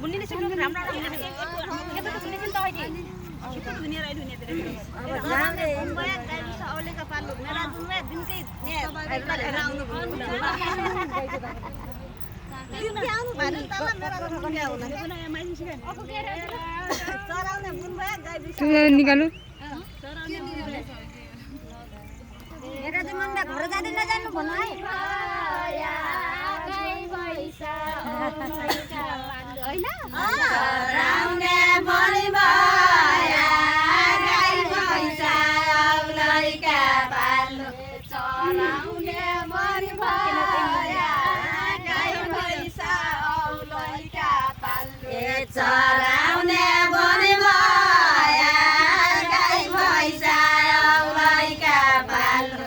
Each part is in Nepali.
सुन्ने सुन्नु राम्रो राम्रो के त सुन्ने सुन्नु त अहिले छिटो दुनिया राइ दुनिया तेरे अब जाने मुम्बई गाडी छ औलेका पाल्नु मेरा दुनिया दिनकै हेरेर आउनु भन्नु दिनकै आउनु भन्नु त मेरा दुनिया होला नयाँ मान्छे सिकाउने चराउने मुम्बई गाडी तू निकाल्नु मेरा चाहिँ मनमा घर जाँदै नजानु भन्नु है होइन चराउने पनि भया गाई भैँसा औलैका पाल्नु चराउने पनि भया गाई भैँसा औलैका पाल्नु चराउने पनि भया गाई भैँसा औलैका पाल्नु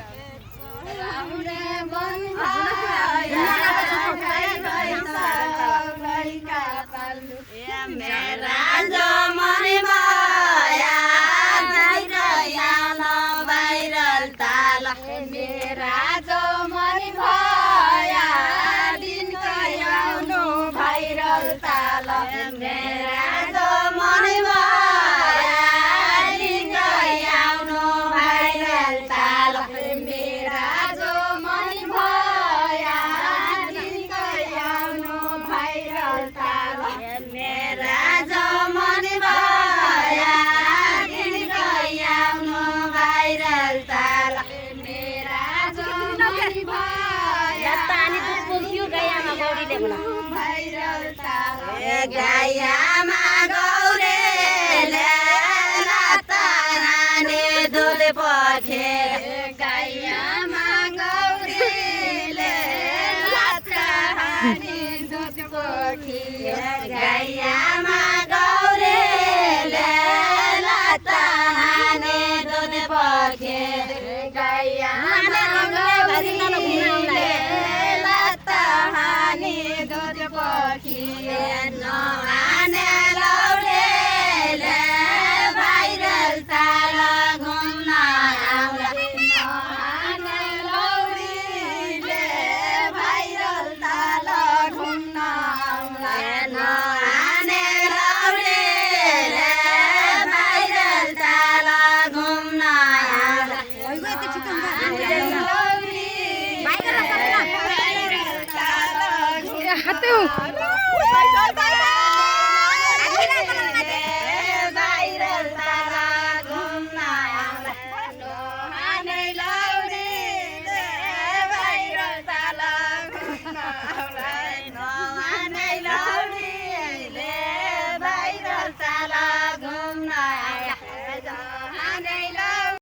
चराउने पनि भया गाई भैँसा औलैका पाल्नु मेरा जो मरि भया आउन भाइरल ताल मेरा जो मरि भया दिनकै आउनु भाइरल ताल मेरा जो मरि भया दिनकै आउनु भाइरल ताल मेरा जो मरि भया दिनकै आउनु भाइरल ताल मेरा जो मरि भया दिनकै आउनु भाइरल ताल मेरा जो मरि भया पानी दुध पोल्थ्यो गाईआमा गौरीले बोला भाइरल ताल गाईआमा गौरीले लाता रानी दुध पठे गाईआमा गौरीले लाता रानी दुध पठे गाईआमा